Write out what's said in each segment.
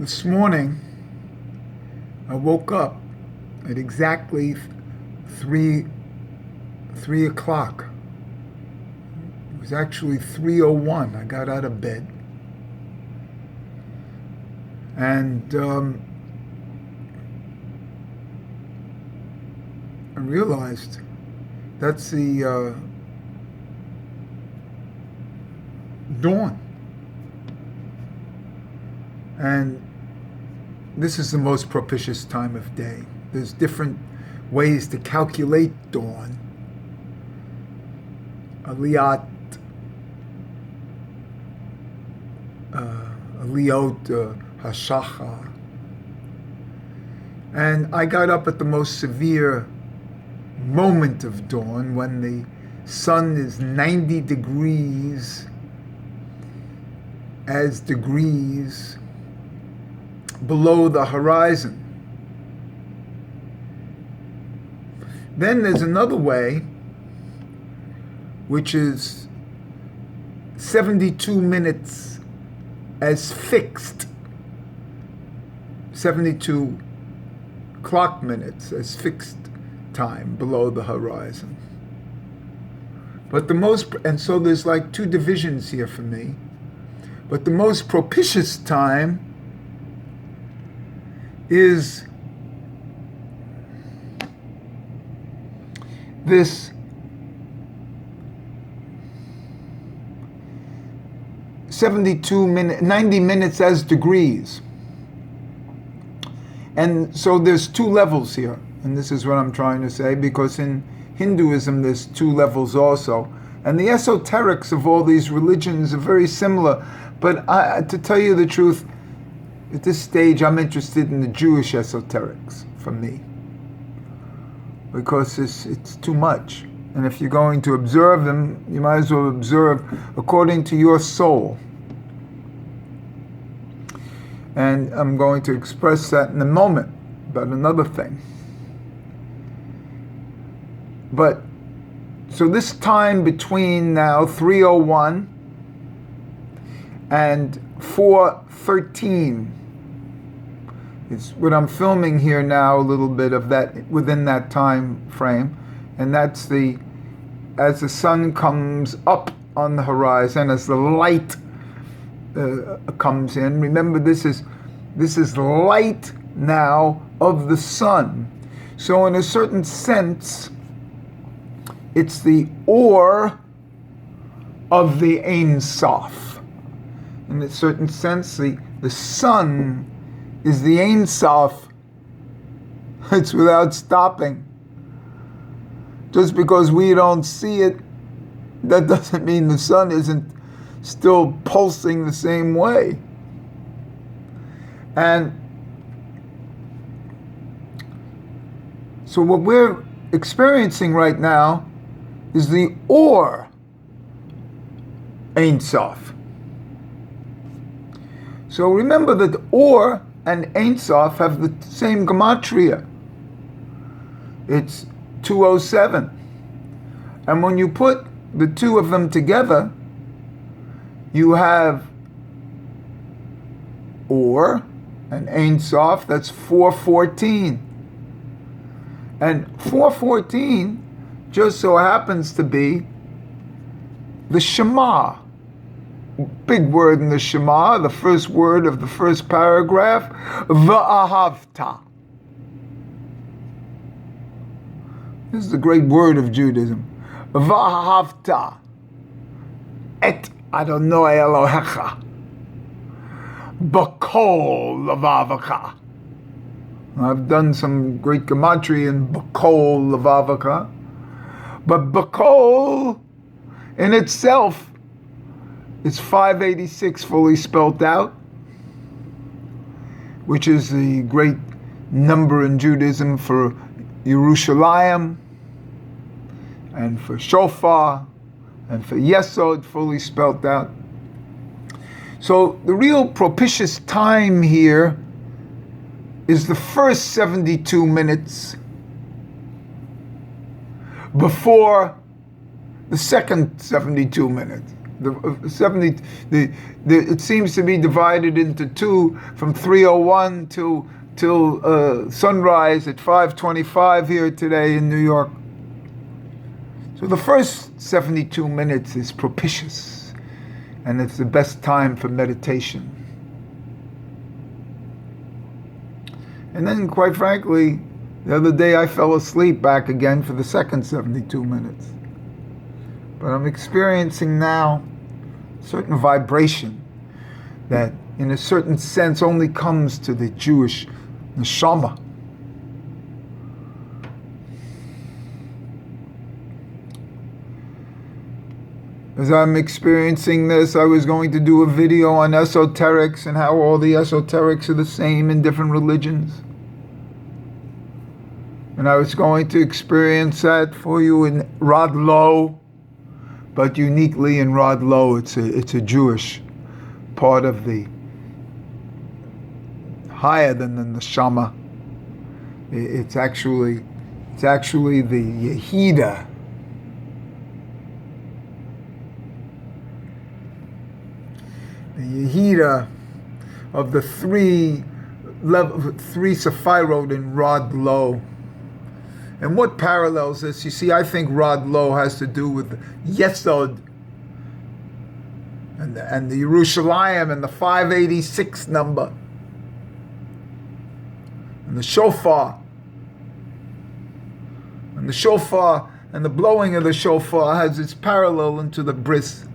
This morning, I woke up at exactly three o'clock. It was actually 3:01. I got out of bed, and I realized that's the dawn, and this is the most propitious time of day. There's different ways to calculate dawn. Aliyot Hashachar. And I got up at the most severe moment of dawn when the sun is 90 degrees below the horizon. Then there's another way, which is 72 minutes as fixed, 72 clock minutes as fixed time below the horizon. But and so there's like two divisions here for me. But the most propitious time is this 90 minutes as degrees. And so there's two levels here. And this is what I'm trying to say, because in Hinduism there's two levels also. And the esoterics of all these religions are very similar. But to tell you the truth, at this stage I'm interested in the Jewish esoterics for me, because it's too much. And if you're going to observe them, you might as well observe according to your soul. And I'm going to express that in a moment about another thing. But so this time between now 3:01 and 4:13 is what I'm filming here now, a little bit of that within that time frame. And that's as the sun comes up on the horizon, as the light comes in. Remember, this is light now of the sun. So in a certain sense, it's the ore of the Ein Soph. In a certain sense, the sun is the Ein Soph. It's without stopping. Just because we don't see it, that doesn't mean the sun isn't still pulsing the same way. And so what we're experiencing right now is the Or Ein Soph. So remember that Or and Ein Soph have the same gematria. It's 207. And when you put the two of them together, you have Or and Ein Soph, that's 414. And 414 just so happens to be the Shema. Big word in the Shema, the first word of the first paragraph, Va'ahavta. This is the great word of Judaism. Va'ahavta et Adonai Elohecha b'kol levavcha. I've done some great gematria in b'kol levavcha, but b'kol in itself is 586 fully spelt out, which is the great number in Judaism for Yerushalayim, and for Shofar, and for Yesod, fully spelt out. So the real propitious time here is the first 72 minutes before the second 72 minutes. It seems to be divided into two from 3:01 till sunrise at 5:25 here today in New York. So the first 72 minutes is propitious, and it's the best time for meditation. And then, quite frankly, the other day I fell asleep back again for the second 72 minutes. But I'm experiencing now a certain vibration that, in a certain sense, only comes to the Jewish neshama. As I'm experiencing this, I was going to do a video on esoterics and how all the esoterics are the same in different religions. And I was going to experience that for you in Rod Lo, but uniquely in Rod Lo, it's a Jewish part of the higher than the neshama. It's actually the Yehida. The Yehida of the three Sephirot in Rod Lo. And what parallels this? You see, I think Rod Lo has to do with Yesod and the Yerushalayim and the 586 number and the shofar. And the shofar and the blowing of the shofar has its parallel into the bris.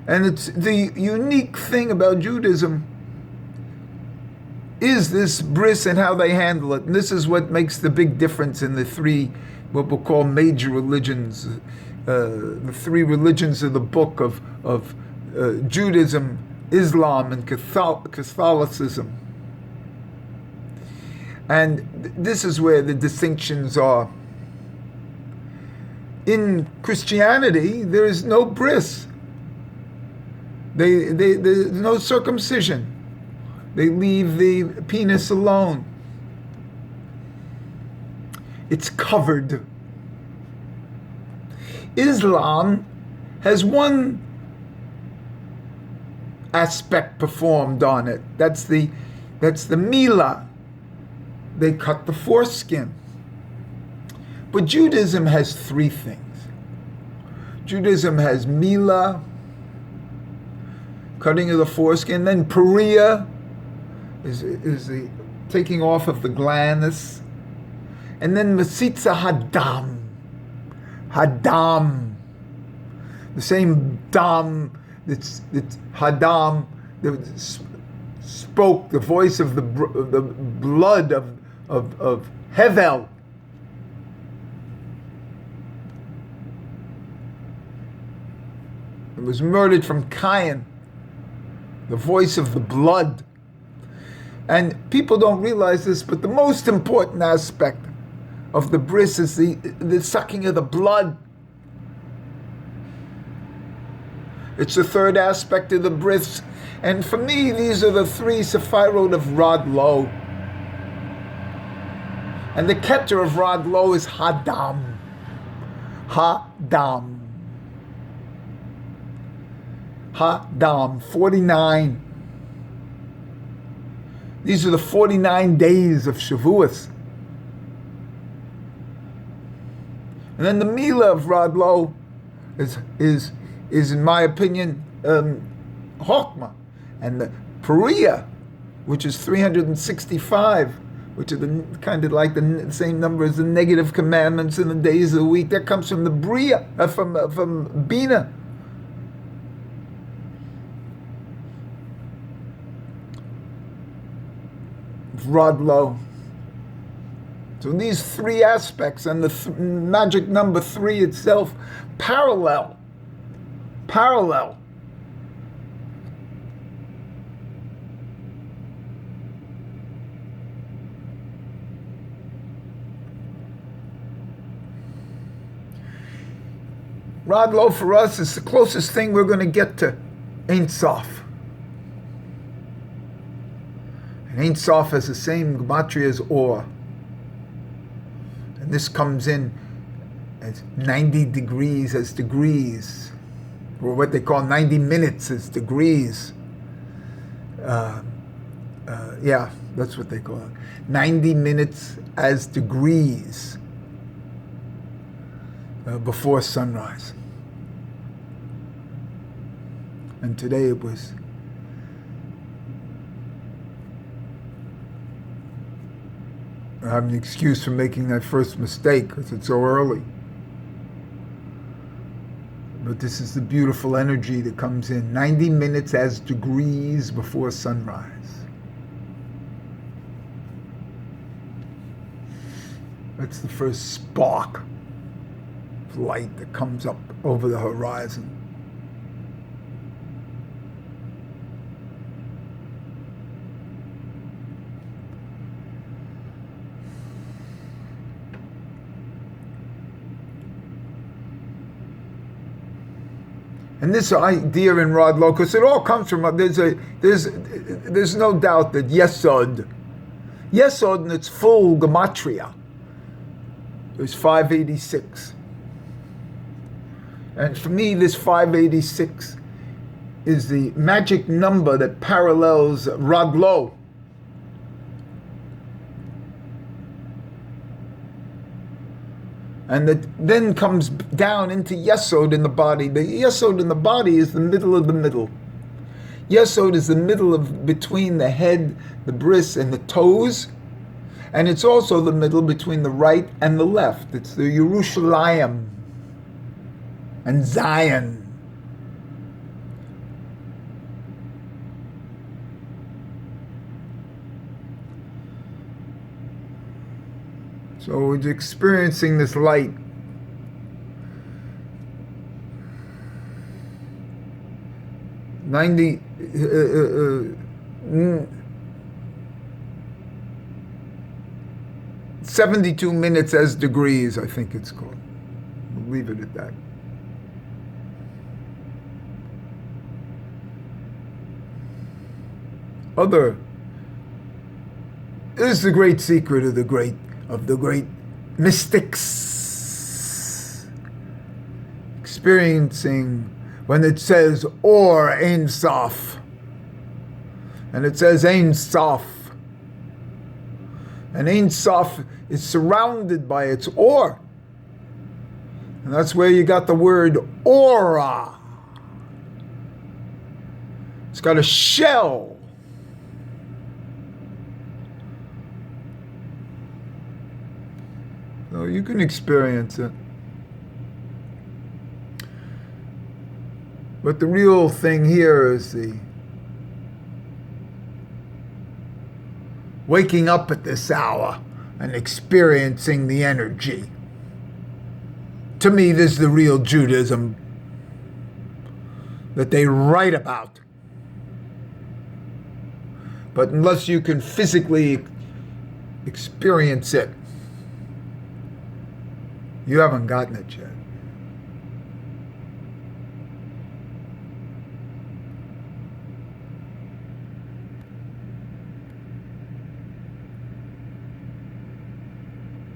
And it's the unique thing about Judaism is this bris and how they handle it. And this is what makes the big difference in the three, what we'll call major religions, the three religions of the book of Judaism, Islam, and Catholicism. And this is where the distinctions are. In Christianity, there is no bris. There's no circumcision. They leave the penis alone. It's covered. Islam has one aspect performed on it. That's the milah. They cut the foreskin. But Judaism has three things. Judaism has milah, cutting of the foreskin, then pariah is the taking off of the glandus, and then Masitza Hadam, the same dam that's Hadam that spoke the voice of the blood of Hevel. It was murdered from Cain, the voice of the blood. And people don't realize this, but the most important aspect of the bris is the sucking of the blood. It's the third aspect of the bris. And for me, these are the three Sephirot of Rod Lo. And the Keter of Rod Lo is Hadam. Hadam. Hadam, 49. These are the 49 days of Shavuos. And then the Milah of Rod Lo is in my opinion, Chokmah. And the Pariah, which is 365, which are the kind of like the same number as the negative commandments in the days of the week, that comes from the Bria, from Bina. Rod Lo. So these three aspects and the magic number 3 itself parallel. Rod Lo for us is the closest thing we're going to get to Ein Soph. And Ein Soph has the same gematria as Or. And this comes in as 90 degrees as degrees, or what they call 90 minutes as degrees. Yeah, that's what they call it. 90 minutes as degrees before sunrise. And today it was I have an excuse for making that first mistake because it's so early. But this is the beautiful energy that comes in. 90 minutes as degrees before sunrise. That's the first spark of light that comes up over the horizon. And this idea in Rod Locus, it all comes from, there's no doubt that Yesod in its full gematria is 586. And for me, this 586 is the magic number that parallels Raglo. And that then comes down into Yesod in the body. The Yesod in the body is the middle of the middle. Yesod is the middle of between the head, the bris, and the toes. And it's also the middle between the right and the left. It's the Yerushalayim and Zion. So it's experiencing this light. Ninety 72 minutes as degrees, I think it's called. We'll leave it at that. This is the great secret of the great mystics. Experiencing when it says Or Ein Soph, and it says Ein Soph, and Ein Soph is surrounded by its Or, and that's where you got the word aura. It's got a shell. So you can experience it. But the real thing here is the waking up at this hour and experiencing the energy. To me, this is the real Judaism that they write about. But unless you can physically experience it, you haven't gotten it yet.